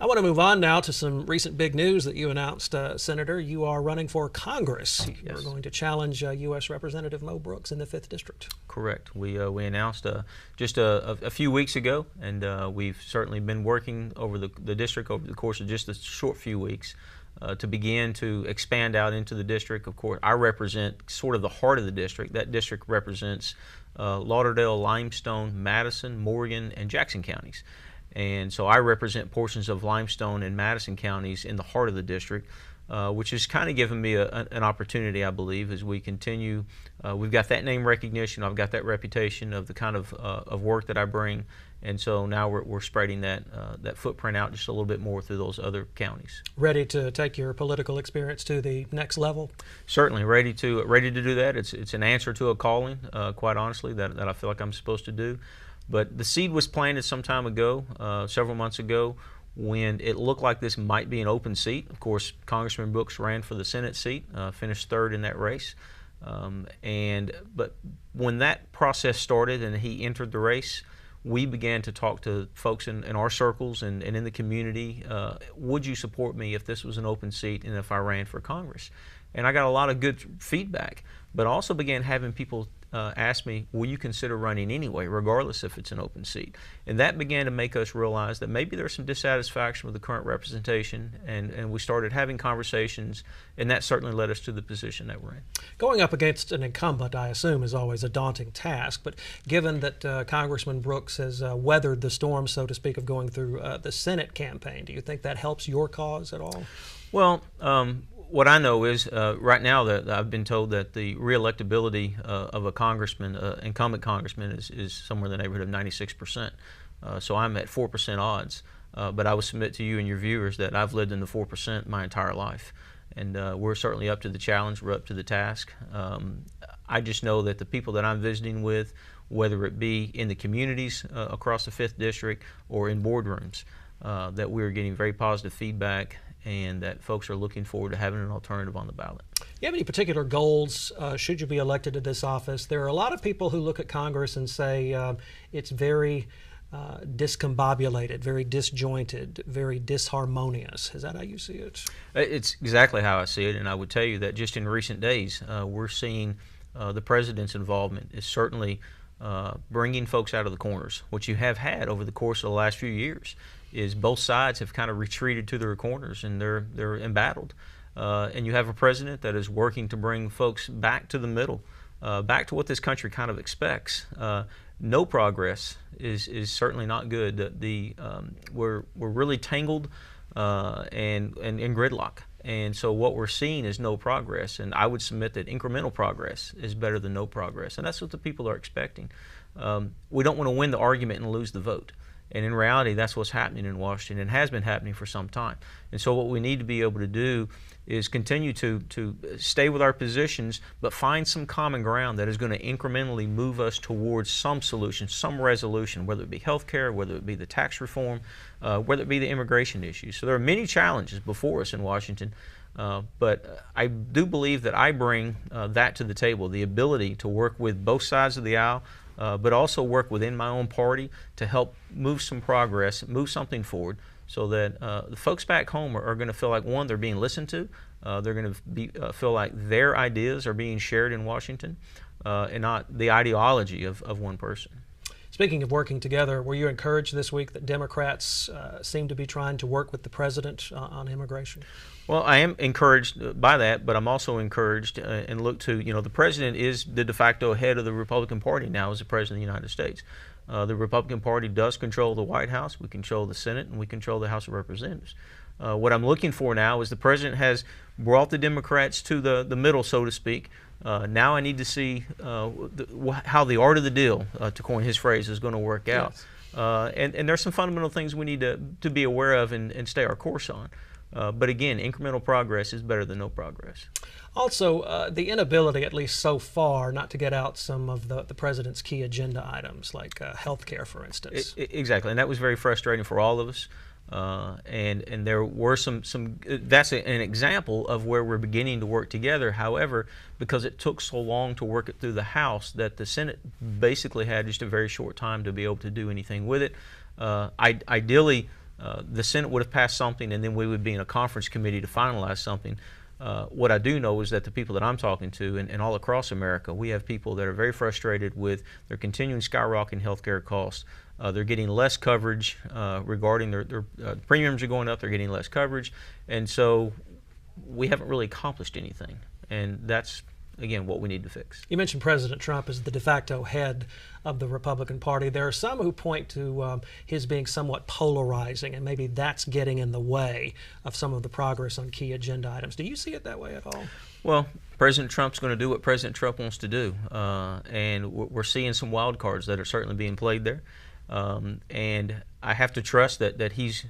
I want to move on now to some recent big news that you announced, Senator. You are running for Congress. You're going to challenge U.S. Representative Mo Brooks in the 5th District. Correct. We announced just a few weeks ago, and we've certainly been working over the district over the course of just a short few weeks to begin to expand out into the district. Of course, I represent sort of the heart of the district. That district represents Lauderdale, Limestone, Madison, Morgan, and Jackson counties. And so I represent portions of Limestone and Madison counties in the heart of the district, which has kind of given me an opportunity, I believe, as we continue. We've got that name recognition. I've got that reputation of the kind of work that I bring. And so now we're spreading that footprint out just a little bit more through those other counties. Ready to take your political experience to the next level? Certainly, ready to do that. It's an answer to a calling, quite honestly, that I feel like I'm supposed to do. But the seed was planted some time ago, several months ago, when it looked like this might be an open seat. Of course, Congressman Brooks ran for the Senate seat, finished third in that race. But when that process started and he entered the race, we began to talk to folks in our circles and in the community. Would you support me if this was an open seat and if I ran for Congress? And I got a lot of good feedback, but also began having people ask me, will you consider running anyway, regardless if it's an open seat? And that began to make us realize that maybe there's some dissatisfaction with the current representation, and we started having conversations, and that certainly led us to the position that we're in. Going up against an incumbent, I assume, is always a daunting task, but given that Congressman Brooks has weathered the storm, so to speak, of going through the Senate campaign, do you think that helps your cause at all? Well, what I know is right now that I've been told that the reelectability of a congressman, incumbent congressman, is somewhere in the neighborhood of 96%. So I'm at 4% odds. But I would submit to you and your viewers that I've lived in the 4% my entire life. And we're certainly up to the challenge. We're up to the task. I just know that the people that I'm visiting with, whether it be in the communities across the 5th District or in boardrooms, that we're getting very positive feedback, and that folks are looking forward to having an alternative on the ballot. Do you have any particular goals should you be elected to this office? There are a lot of people who look at Congress and say it's very discombobulated, very disjointed, very disharmonious. Is that how you see it? It's exactly how I see it, and I would tell you that just in recent days we're seeing the President's involvement is certainly bringing folks out of the corners. What you have had over the course of the last few years is both sides have kind of retreated to their corners, and they're embattled. And you have a president that is working to bring folks back to the middle, back to what this country kind of expects. No progress is certainly not good. We're really tangled and in gridlock. And so what we're seeing is no progress, and I would submit that incremental progress is better than no progress, and that's what the people are expecting. We don't want to win the argument and lose the vote. And in reality, that's what's happening in Washington and has been happening for some time. And so what we need to be able to do is continue to stay with our positions, but find some common ground that is going to incrementally move us towards some solution, some resolution, whether it be health care, whether it be the tax reform, whether it be the immigration issues. So there are many challenges before us in Washington, but I do believe that I bring that to the table, the ability to work with both sides of the aisle, but also work within my own party to help move some progress, move something forward, so that the folks back home are going to feel like, one, they're being listened to, they're going to feel like their ideas are being shared in Washington, and not the ideology of one person. Speaking of working together, were you encouraged this week that Democrats seem to be trying to work with the president on immigration? Well, I am encouraged by that, but I'm also encouraged and look to, the president is the de facto head of the Republican Party now as the president of the United States. The Republican Party does control the White House, we control the Senate, and we control the House of Representatives. What I'm looking for now is the president has brought the Democrats to the middle, so to speak. Now I need to see how the art of the deal, to coin his phrase, is going to work out. Yes. And there's some fundamental things we need to be aware of and stay our course on. But again, incremental progress is better than no progress. Also, the inability, at least so far, not to get out some of the president's key agenda items, like health care, for instance. Exactly, and that was very frustrating for all of us. And there were some that's an example of where we're beginning to work together. However, because it took so long to work it through the House, that the Senate basically had just a very short time to be able to do anything with it. Ideally, the Senate would have passed something, and then we would be in a conference committee to finalize something. What I do know is that the people that I'm talking to, and all across America, we have people that are very frustrated with their continuing skyrocketing healthcare costs. They're getting less coverage regarding their premiums are going up. They're getting less coverage, and so we haven't really accomplished anything. And that's, again, what we need to fix. You mentioned President Trump as the de facto head of the Republican Party. There are some who point to his being somewhat polarizing, and maybe that's getting in the way of some of the progress on key agenda items. Do you see it that way at all? Well, President Trump's going to do what President Trump wants to do, and we're seeing some wild cards that are certainly being played there. And I have to trust that he's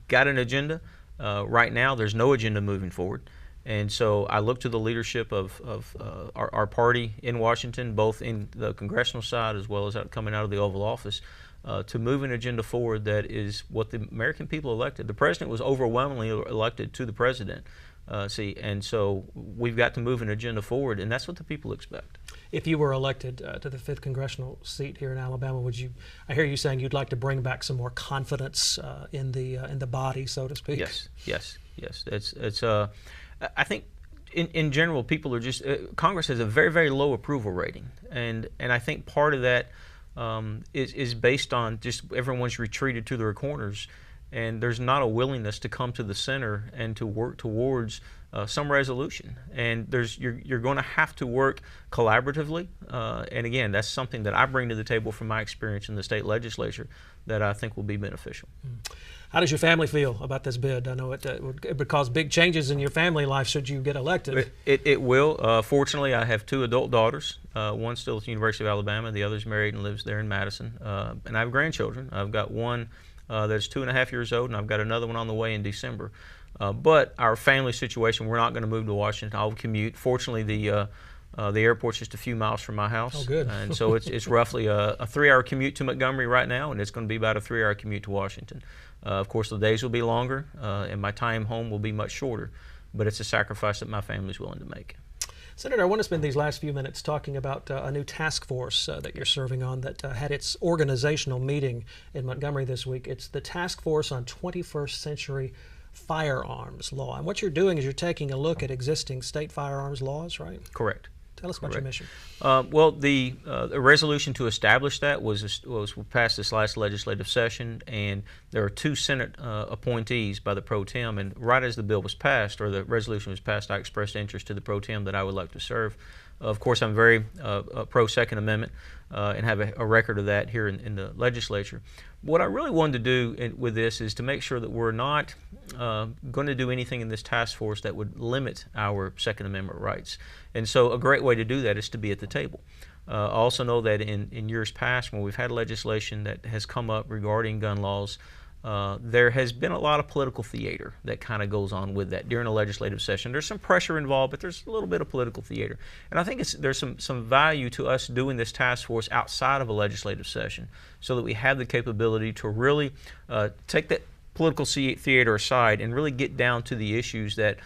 got an agenda. Right now, there's no agenda moving forward. And so I look to the leadership of our party in Washington, both in the congressional side as well as coming out of the Oval Office, to move an agenda forward that is what the American people elected. The president was overwhelmingly elected to the president. And so we've got to move an agenda forward, and that's what the people expect. If you were elected to the 5th congressional seat here in Alabama, would you? I hear you saying you'd like to bring back some more confidence in the body, so to speak. Yes. It's I think in general, people are just Congress has a very, very low approval rating, and I think part of that is based on just everyone's retreated to their corners, and there's not a willingness to come to the center and to work towards some resolution. And you're going to have to work collaboratively, and again, that's something that I bring to the table from my experience in the state legislature that I think will be beneficial. How does your family feel about this bid? I know it would cause big changes in your family life should you get elected. It will. Fortunately, I have 2 adult daughters. One's still at the University of Alabama. The other's married and lives there in Madison. And I have grandchildren. I've got one that's 2.5 years old, and I've got another one on the way in December. But our family situation, we're not going to move to Washington. I'll commute. Fortunately, the airport's just a few miles from my house. Oh, good. And so it's roughly a 3-hour commute to Montgomery right now, and it's going to be about a 3-hour commute to Washington. Of course, the days will be longer, and my time home will be much shorter, but it's a sacrifice that my family's willing to make. Senator, I want to spend these last few minutes talking about a new task force that you're serving on that had its organizational meeting in Montgomery this week. It's the Task Force on 21st Century Firearms Law. And what you're doing is you're taking a look at existing state firearms laws, right? Correct. Tell us about your mission. Well, the resolution to establish that was passed this last legislative session, and there are 2 Senate appointees by the pro tem. And right as the bill was passed, or the resolution was passed, I expressed interest to the pro tem that I would like to serve. Of course, I'm very pro Second Amendment and have a record of that here in the legislature. What I really wanted to do with this is to make sure that we're not going to do anything in this task force that would limit our Second Amendment rights. And so a great way to do that is to be at the table. I also know that in years past, when we've had legislation that has come up regarding gun laws, there has been a lot of political theater that kind of goes on with that during a legislative session. There's some pressure involved, but there's a little bit of political theater. And I think there's some value to us doing this task force outside of a legislative session so that we have the capability to really take that political theater aside and really get down to the issues that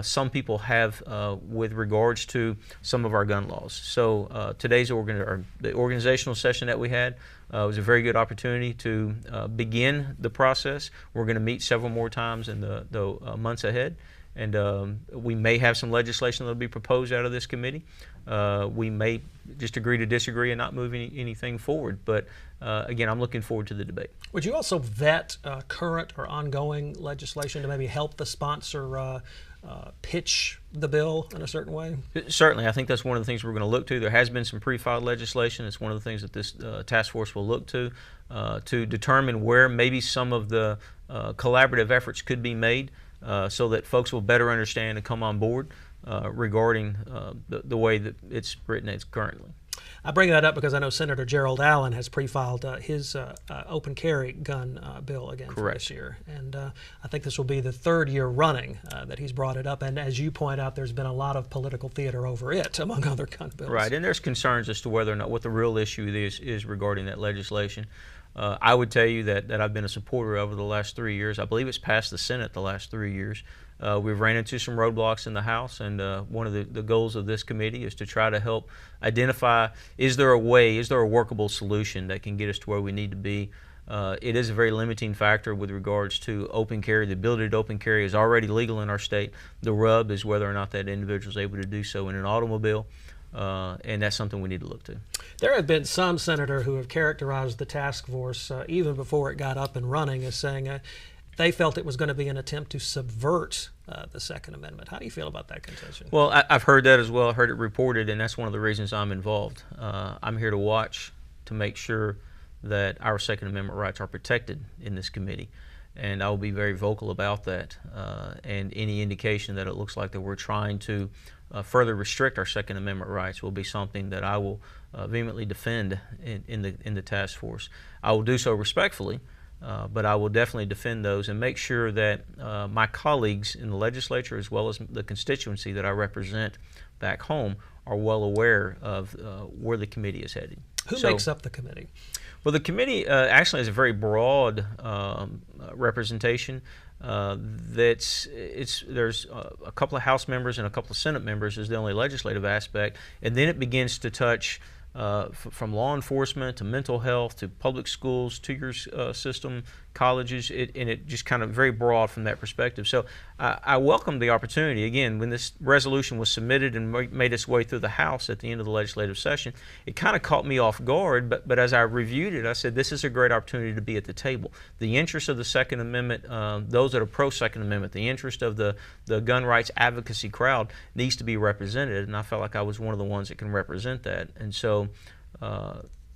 some people have with regards to some of our gun laws. So today's the organizational session that we had was a very good opportunity to begin the process. We're going to meet several more times in the months ahead, and we may have some legislation that will be proposed out of this committee. We may just agree to disagree and not move anything forward, but again, I'm looking forward to the debate. Would you also vet current or ongoing legislation to maybe help the sponsor pitch the bill in a certain way? Certainly. I think that's one of the things we're going to look to. There has been some pre-filed legislation. It's one of the things that this task force will look to determine where maybe some of the collaborative efforts could be made so that folks will better understand and come on board regarding the way that it's written as currently. I bring that up because I know Senator Gerald Allen has pre-filed his open carry gun bill again for this year. And I think this will be the 3rd year running that he's brought it up. And as you point out, there's been a lot of political theater over it, among other gun bills. Right, and there's concerns as to whether or not what the real issue is regarding that legislation. I would tell you that I've been a supporter over the last 3 years. I believe it's passed the Senate the last 3 years. We've ran into some roadblocks in the House, and one of the goals of this committee is to try to help identify, is there a workable solution that can get us to where we need to be it is a very limiting factor with regards to open carry. The ability to open carry is already legal in our state. The rub is whether or not that individual is able to do so in an automobile, and that's something we need to look to. There have been some senators who have characterized the task force, even before it got up and running, as saying they felt it was going to be an attempt to subvert the Second Amendment. How do you feel about that contention? Well, I've heard that as well. I heard it reported, and that's one of the reasons I'm involved. I'm here to watch to make sure that our Second Amendment rights are protected in this committee, and I will be very vocal about that. And any indication that it looks like that we're trying to further restrict our Second Amendment rights will be something that I will vehemently defend in the task force. I will do so respectfully, but I will definitely defend those and make sure that my colleagues in the legislature, as well as the constituency that I represent back home, are well aware of where the committee is headed. Who makes up the committee? Well, the committee actually has a very broad representation. There's a couple of House members and a couple of Senate members is the only legislative aspect, and then it begins to touch from law enforcement to mental health to public schools to your system, colleges, and it just kind of very broad from that perspective. So I welcome the opportunity. Again, when this resolution was submitted and made its way through the House at the end of the legislative session, it kind of caught me off guard, but as I reviewed it, I said this is a great opportunity to be at the table. The interest of the Second Amendment, those that are pro-Second Amendment, the interest of the gun rights advocacy crowd needs to be represented, and I felt like I was one of the ones that can represent that. And so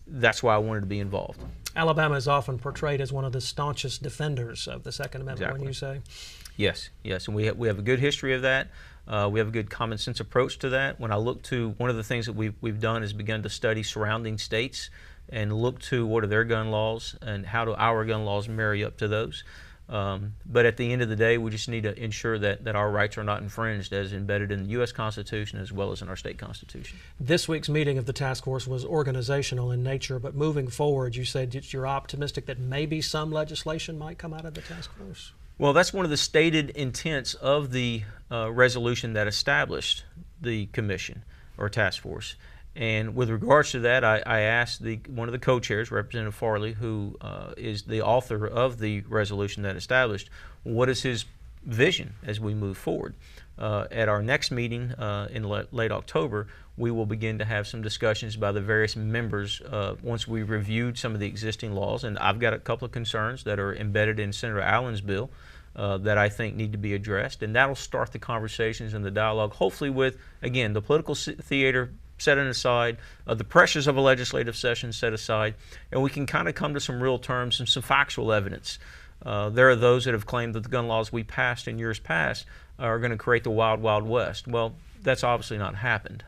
that's why I wanted to be involved. Alabama is often portrayed as one of the staunchest defenders of the Second Amendment, Exactly. wouldn't you say? Yes, and we have a good history of that. We have a good common sense approach to that. When I look to one of the things that we've done is begun to study surrounding states and look to what are their gun laws and how do our gun laws marry up to those. But at the end of the day, we just need to ensure that our rights are not infringed as embedded in the U.S. Constitution as well as in our state constitution. This week's meeting of the task force was organizational in nature, but moving forward, you said that you're optimistic that maybe some legislation might come out of the task force? Well, that's one of the stated intents of the resolution that established the commission or task force. And with regards to that, I asked one of the co-chairs, Representative Farley, who is the author of the resolution that established, what is his vision as we move forward. At our next meeting in late October, we will begin to have some discussions by the various members once we've reviewed some of the existing laws. And I've got a couple of concerns that are embedded in Senator Allen's bill that I think need to be addressed. And that'll start the conversations and the dialogue, hopefully with, again, the political theater setting aside, the pressures of a legislative session set aside, and we can kind of come to some real terms and some factual evidence. There are those that have claimed that the gun laws we passed in years past are going to create the wild, wild west. Well, that's obviously not happened.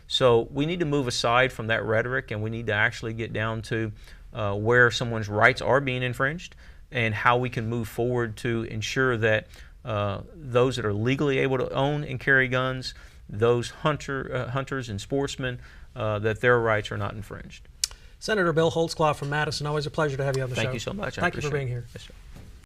So we need to move aside from that rhetoric, and we need to actually get down to where someone's rights are being infringed and how we can move forward to ensure that those that are legally able to own and carry guns, those hunters and sportsmen, that their rights are not infringed. Senator Bill Holtzclaw from Madison, always a pleasure to have you on the show. Thank you so much. Thank you for being here. Yes, sir.